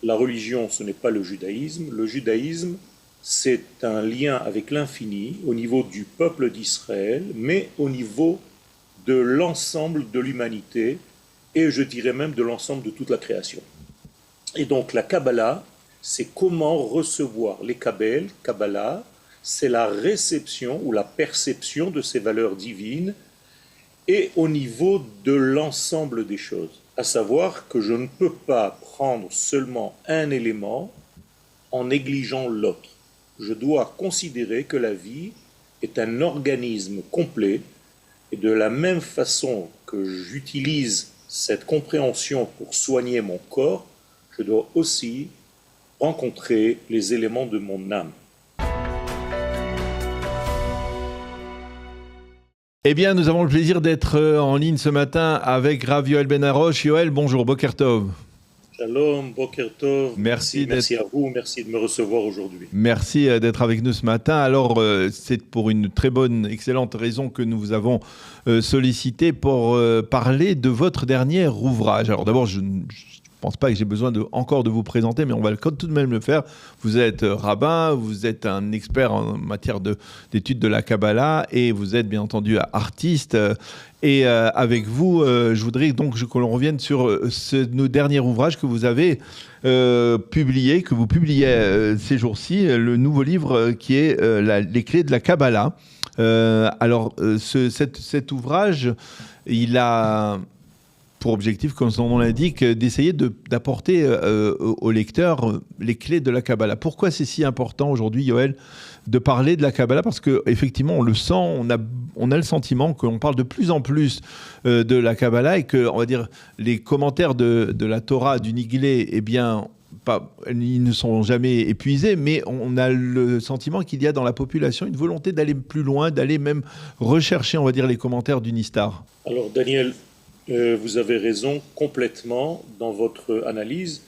la religion, ce n'est pas le judaïsme. Le judaïsme, c'est un lien avec l'infini au niveau du peuple d'Israël, mais au niveau de l'ensemble de l'humanité et je dirais même de l'ensemble de toute la création. Et donc la Kabbalah, c'est comment recevoir les Kabbal, Kabbalah, c'est la réception ou la perception de ces valeurs divines et au niveau de l'ensemble des choses. À savoir que je ne peux pas prendre seulement un élément en négligeant l'autre. Je dois considérer que la vie est un organisme complet et de la même façon que j'utilise cette compréhension pour soigner mon corps, je dois aussi rencontrer les éléments de mon âme. Eh bien, nous avons le plaisir d'être en ligne ce matin avec Rav Yoel Ben Harosh. Yoel, bonjour, Boker Tov. Shalom, Boker Tov. Merci à vous, merci de me recevoir aujourd'hui. Merci d'être avec nous ce matin. Alors, c'est pour une très bonne, excellente raison que nous vous avons sollicité pour parler de votre dernier ouvrage. Alors d'abord, je ne pense pas que j'ai besoin encore de vous présenter, mais on va tout de même le faire. Vous êtes rabbin, vous êtes un expert en matière d'études de la Kabbalah et vous êtes bien entendu artiste. Et avec vous, je voudrais donc que l'on revienne sur nos derniers ouvrages que vous avez publiés, que vous publiez ces jours-ci, le nouveau livre qui est Les clés de la Kabbalah. Cet ouvrage, il a pour objectif, comme son nom l'indique, d'essayer d'apporter au lecteur les clés de la Kabbalah. Pourquoi c'est si important aujourd'hui, Yoel, de parler de la Kabbalah? Parce qu'effectivement, on le sent, on a le sentiment qu'on parle de plus en plus de la Kabbalah et que, on va dire, les commentaires de la Torah, du Niglé, eh bien, ils ne sont jamais épuisés, mais on a le sentiment qu'il y a dans la population une volonté d'aller plus loin, d'aller même rechercher, on va dire, les commentaires du Nistar. Alors, Daniel, vous avez raison complètement dans votre analyse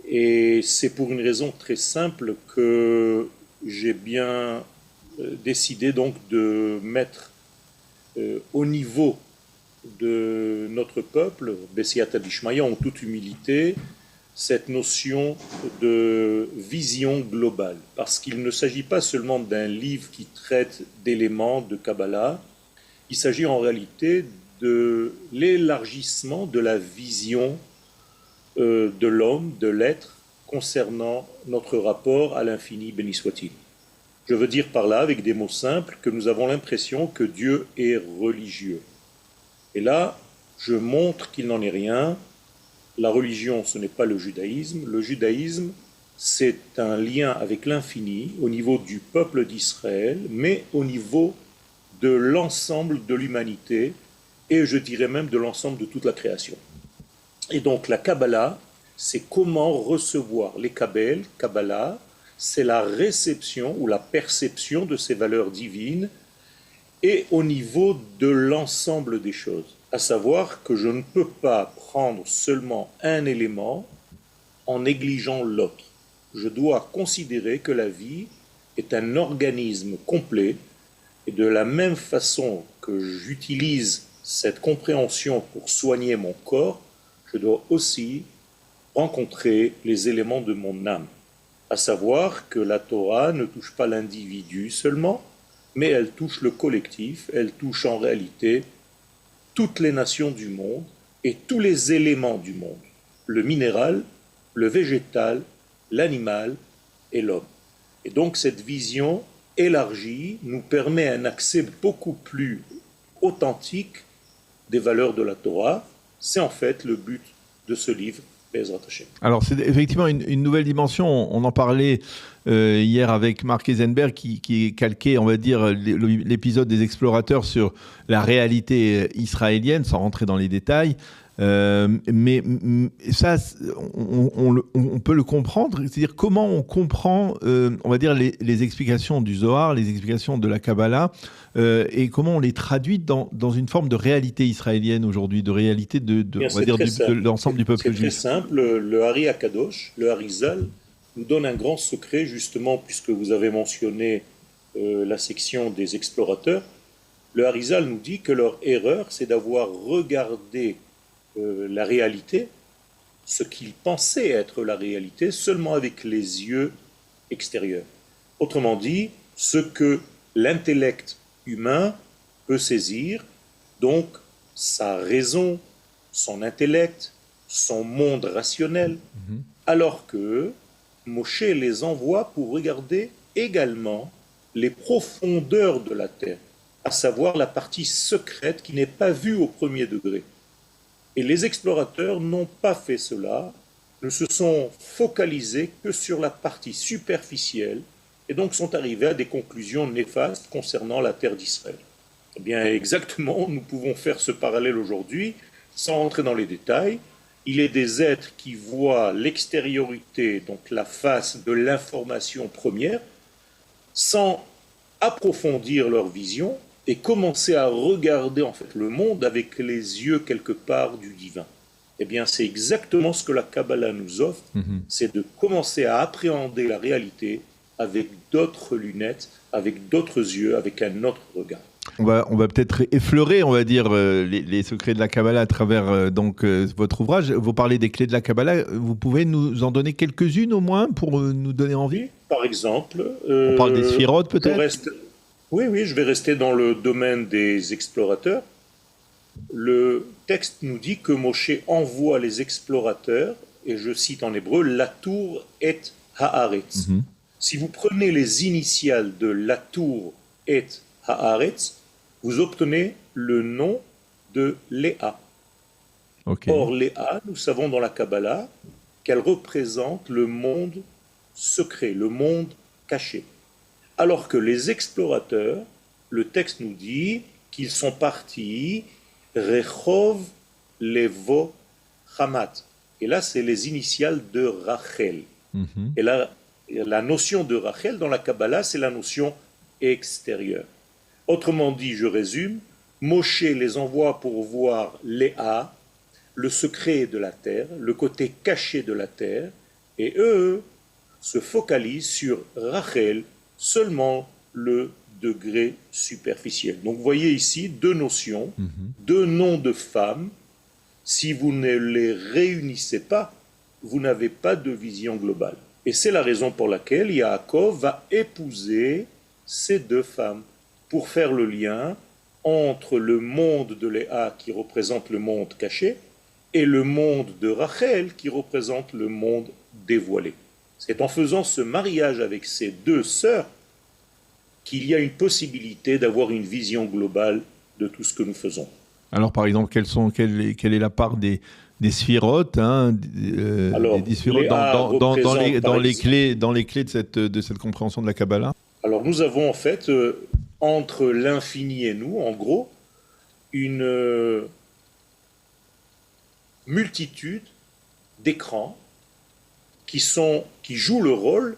et c'est pour une raison très simple que j'ai bien décidé donc de mettre au niveau de notre peuple, Bessiata Bishmaya, en toute humilité, cette notion de vision globale. Parce qu'il ne s'agit pas seulement d'un livre qui traite d'éléments de Kabbalah, il s'agit en réalité de l'élargissement de la vision de l'homme, de l'être, concernant notre rapport à l'infini, béni soit-il. Je veux dire par là, avec des mots simples, que nous avons l'impression que Dieu est religieux. Et là, je montre qu'il n'en est rien. La religion, ce n'est pas le judaïsme. Le judaïsme, c'est un lien avec l'infini au niveau du peuple d'Israël, mais au niveau de l'ensemble de l'humanité, et je dirais même de l'ensemble de toute la création. Et donc la Kabbalah, c'est comment recevoir les Kabbal, Kabbalah, c'est la réception ou la perception de ces valeurs divines et au niveau de l'ensemble des choses. À savoir que je ne peux pas prendre seulement un élément en négligeant l'autre. Je dois considérer que la vie est un organisme complet et de la même façon que j'utilise cette compréhension pour soigner mon corps, je dois aussi rencontrer les éléments de mon âme. À savoir que la Torah ne touche pas l'individu seulement, mais elle touche le collectif, elle touche en réalité toutes les nations du monde et tous les éléments du monde, le minéral, le végétal, l'animal et l'homme. Et donc cette vision élargie nous permet un accès beaucoup plus authentique des valeurs de la Torah. C'est en fait le but de ce livre, Be'ezrat Hashem. Alors c'est effectivement une nouvelle dimension. On en parlait hier avec Marc Eisenberg qui calquait, on va dire, l'épisode des explorateurs sur la réalité israélienne, sans rentrer dans les détails. Mais ça, on peut le comprendre, c'est-à-dire comment on comprend, on va dire, les explications du Zohar, les explications de la Kabbalah, et comment on les traduit dans une forme de réalité israélienne aujourd'hui, de réalité on va dire, de l'ensemble du peuple juif. C'est très simple, le Hari Akadosh, le Harizal, nous donne un grand secret, justement, puisque vous avez mentionné la section des explorateurs. Le Harizal nous dit que leur erreur, c'est d'avoir regardé la réalité ce qu'ils pensaient être la réalité seulement avec les yeux extérieurs. Autrement dit, ce que l'intellect humain peut saisir, donc sa raison, son intellect, son monde rationnel, alors que Moshe les envoie pour regarder également les profondeurs de la terre, à savoir la partie secrète qui n'est pas vue au premier degré. Et les explorateurs n'ont pas fait cela, ne se sont focalisés que sur la partie superficielle et donc sont arrivés à des conclusions néfastes concernant la terre d'Israël. Eh bien, exactement, nous pouvons faire ce parallèle aujourd'hui, sans rentrer dans les détails. Il est des êtres qui voient l'extériorité, donc la face de l'information première, sans approfondir leur vision et commencer à regarder en fait le monde avec les yeux quelque part du divin. Eh bien, c'est exactement ce que la Kabbalah nous offre, c'est de commencer à appréhender la réalité avec d'autres lunettes, avec d'autres yeux, avec un autre regard. On va peut-être effleurer, on va dire, les secrets de la Kabbalah à travers votre ouvrage. Vous parlez des clés de la Kabbalah. Vous pouvez nous en donner quelques-unes au moins pour nous donner envie ? Par exemple... on parle des sphirotes peut-être ? Oui, je vais rester dans le domaine des explorateurs. Le texte nous dit que Moshe envoie les explorateurs, et je cite en hébreu, Latour et Haaretz. Si vous prenez les initiales de Latour et Haaretz, vous obtenez le nom de Léa. Okay. Or, Léa, nous savons dans la Kabbalah qu'elle représente le monde secret, le monde caché. Alors que les explorateurs, le texte nous dit qu'ils sont partis Rechov Levo Hamat. Et là, c'est les initiales de Rachel. Et là, la notion de Rachel dans la Kabbalah, c'est la notion extérieure. Autrement dit, je résume, Moshe les envoie pour voir Léa, le secret de la terre, le côté caché de la terre, et eux se focalisent sur Rachel, seulement le degré superficiel. Donc vous voyez ici deux notions, deux noms de femmes. Si vous ne les réunissez pas, vous n'avez pas de vision globale. Et c'est la raison pour laquelle Yaakov va épouser ces deux femmes pour faire le lien entre le monde de Léa qui représente le monde caché et le monde de Rachel qui représente le monde dévoilé. C'est en faisant ce mariage avec ces deux sœurs qu'il y a une possibilité d'avoir une vision globale de tout ce que nous faisons. Alors, par exemple, quelle est la part des sphirotes, des sphirotes dans les clés de cette compréhension de la Kabbalah? Alors, nous avons en fait, entre l'infini et nous, en gros, une multitude d'écrans qui jouent le rôle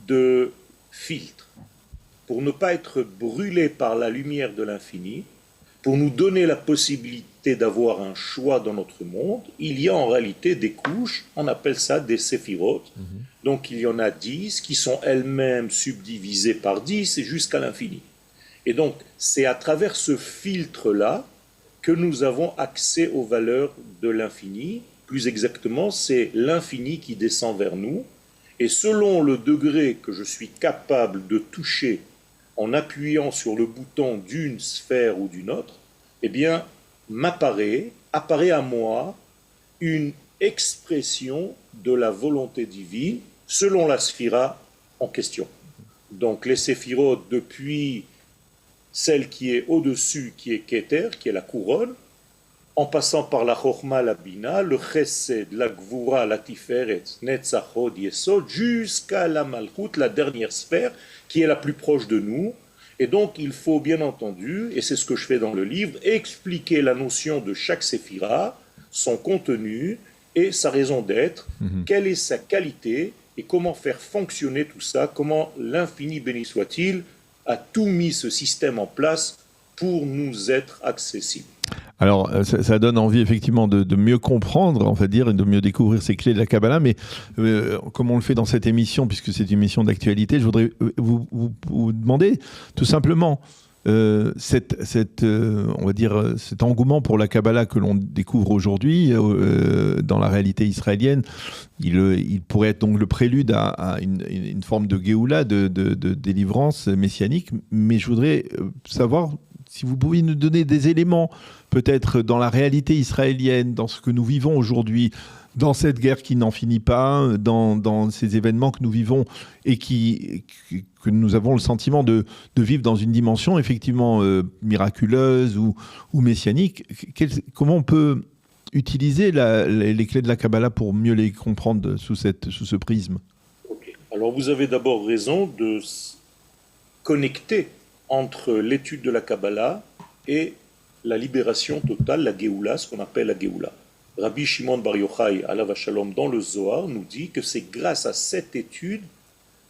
de filtre pour ne pas être brûlés par la lumière de l'infini, pour nous donner la possibilité d'avoir un choix dans notre monde. Il y a en réalité des couches, on appelle ça des séphirotes. Donc il y en a 10 qui sont elles-mêmes subdivisées par 10 et jusqu'à l'infini. Et donc c'est à travers ce filtre-là que nous avons accès aux valeurs de l'infini. Plus exactement, c'est l'infini qui descend vers nous. Et selon le degré que je suis capable de toucher en appuyant sur le bouton d'une sphère ou d'une autre, eh bien, apparaît à moi une expression de la volonté divine selon la sphira en question. Donc les séphirotes, depuis celle qui est au-dessus, qui est Keter, qui est la couronne, en passant par la Chochma, la Bina, le Chesed, la Gvura, la Tiferet, Netzachod, Yesod, jusqu'à la Malchut, la dernière sphère, qui est la plus proche de nous. Et donc, il faut bien entendu, et c'est ce que je fais dans le livre, expliquer la notion de chaque séphira, son contenu et sa raison d'être, quelle est sa qualité et comment faire fonctionner tout ça, comment l'infini béni soit-il a tout mis ce système en place pour nous être accessible. Alors, ça donne envie effectivement de mieux comprendre, on va dire, et de mieux découvrir ces clés de la Kabbalah, mais comme on le fait dans cette émission, puisque c'est une émission d'actualité, je voudrais vous demander tout simplement, on va dire, cet engouement pour la Kabbalah que l'on découvre aujourd'hui dans la réalité israélienne, il pourrait être donc le prélude à une forme de Géoula, de délivrance messianique. Mais je voudrais savoir si vous pouviez nous donner des éléments, peut-être dans la réalité israélienne, dans ce que nous vivons aujourd'hui, dans cette guerre qui n'en finit pas, dans ces événements que nous vivons et que nous avons le sentiment de vivre dans une dimension effectivement miraculeuse ou messianique. Comment on peut utiliser les clés de la Kabbalah pour mieux les comprendre sous ce prisme? Okay. Alors vous avez d'abord raison de connecter entre l'étude de la Kabbalah et la libération totale, la Géoula, ce qu'on appelle la Géoula. Rabbi Shimon Bar Yochai, alav shalom, dans le Zohar, nous dit que c'est grâce à cette étude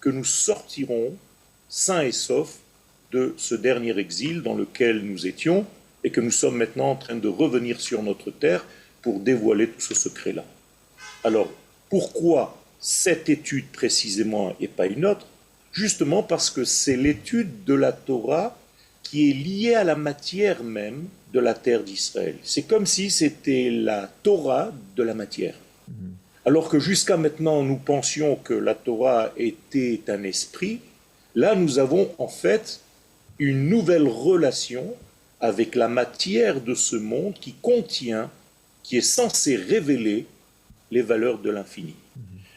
que nous sortirons sains et saufs de ce dernier exil dans lequel nous étions et que nous sommes maintenant en train de revenir sur notre terre pour dévoiler tout ce secret-là. Alors, pourquoi cette étude précisément et pas une autre? Justement parce que c'est l'étude de la Torah qui est liée à la matière même de la terre d'Israël. C'est comme si c'était la Torah de la matière. Alors que jusqu'à maintenant, nous pensions que la Torah était un esprit, là nous avons en fait une nouvelle relation avec la matière de ce monde qui contient, qui est censé révéler les valeurs de l'infini.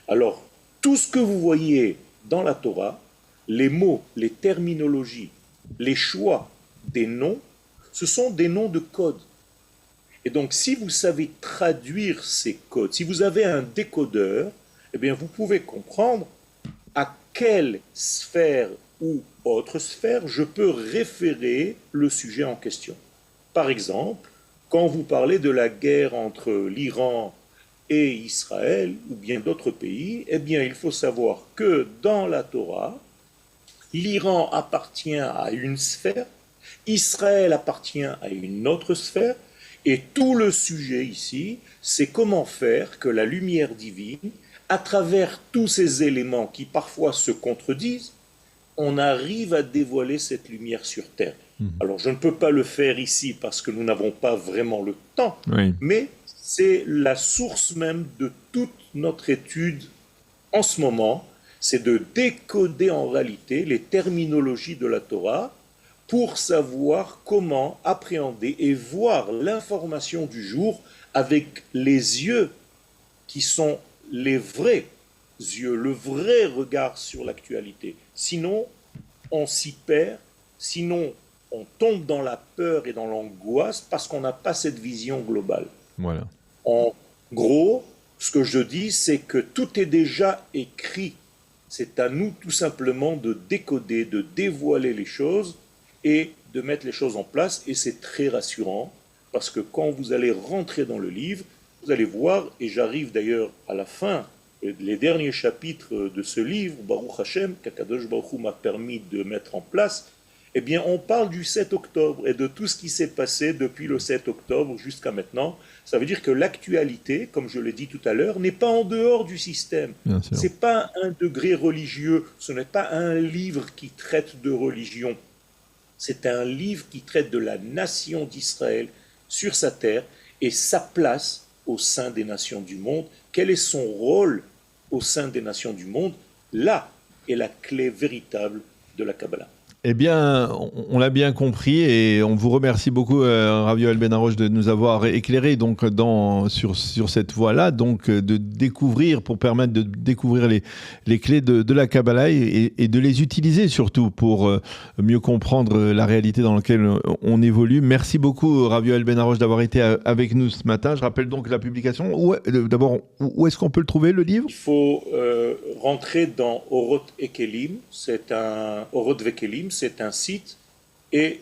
Alors, tout ce que vous voyez dans la Torah, les mots, les terminologies, les choix des noms, ce sont des noms de codes. Et donc, si vous savez traduire ces codes, si vous avez un décodeur, eh bien, vous pouvez comprendre à quelle sphère ou autre sphère je peux référer le sujet en question. Par exemple, quand vous parlez de la guerre entre l'Iran et Israël, ou bien d'autres pays, eh bien, il faut savoir que dans la Torah, l'Iran appartient à une sphère, Israël appartient à une autre sphère, et tout le sujet ici, c'est comment faire que la lumière divine, à travers tous ces éléments qui parfois se contredisent, on arrive à dévoiler cette lumière sur terre. Alors je ne peux pas le faire ici parce que nous n'avons pas vraiment le temps, mais c'est la source même de toute notre étude en ce moment, c'est de décoder en réalité les terminologies de la Torah pour savoir comment appréhender et voir l'information du jour avec les yeux qui sont les vrais yeux, le vrai regard sur l'actualité. Sinon, on s'y perd, sinon on tombe dans la peur et dans l'angoisse parce qu'on n'a pas cette vision globale. Voilà. En gros, ce que je dis, c'est que tout est déjà écrit. C'est à nous tout simplement de décoder, de dévoiler les choses et de mettre les choses en place. Et c'est très rassurant parce que quand vous allez rentrer dans le livre, vous allez voir, et j'arrive d'ailleurs à la fin, les derniers chapitres de ce livre, Baruch Hashem, qu'Akadosh Baruch Hu m'a permis de mettre en place, eh bien on parle du 7 octobre et de tout ce qui s'est passé depuis le 7 octobre jusqu'à maintenant. Ça veut dire que l'actualité, comme je l'ai dit tout à l'heure, n'est pas en dehors du système. Ce n'est pas un degré religieux, ce n'est pas un livre qui traite de religion. C'est un livre qui traite de la nation d'Israël sur sa terre et sa place au sein des nations du monde. Quel est son rôle au sein des nations du monde? Là est la clé véritable de la Kabbalah. Eh bien, on l'a bien compris et on vous remercie beaucoup, Rav Yoel Ben Harosh, de nous avoir éclairé donc sur cette voie-là, donc de découvrir, pour permettre de découvrir les clés de la Kabbalah et de les utiliser surtout pour mieux comprendre la réalité dans laquelle on évolue. Merci beaucoup, Rav Yoel Ben Harosh, d'avoir été avec nous ce matin. Je rappelle donc la publication. D'abord, où est-ce qu'on peut le trouver, le livre? Il faut rentrer dans Oroth Ekelim, c'est un Oroth Vekelim, c'est un site,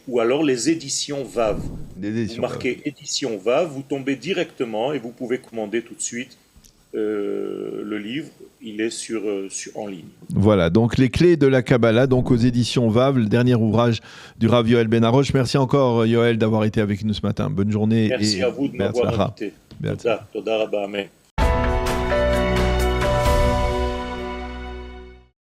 ou alors les éditions VAV. Vous marquez éditions VAV, vous tombez directement et vous pouvez commander tout de suite le livre. Il est en ligne. Voilà, donc les clés de la Kabbalah, donc aux éditions VAV, le dernier ouvrage du Rav Yoel Ben Harosh. Merci encore, Yoel, d'avoir été avec nous ce matin. Bonne journée. Merci à vous de m'avoir invité. Toda rabba, amen.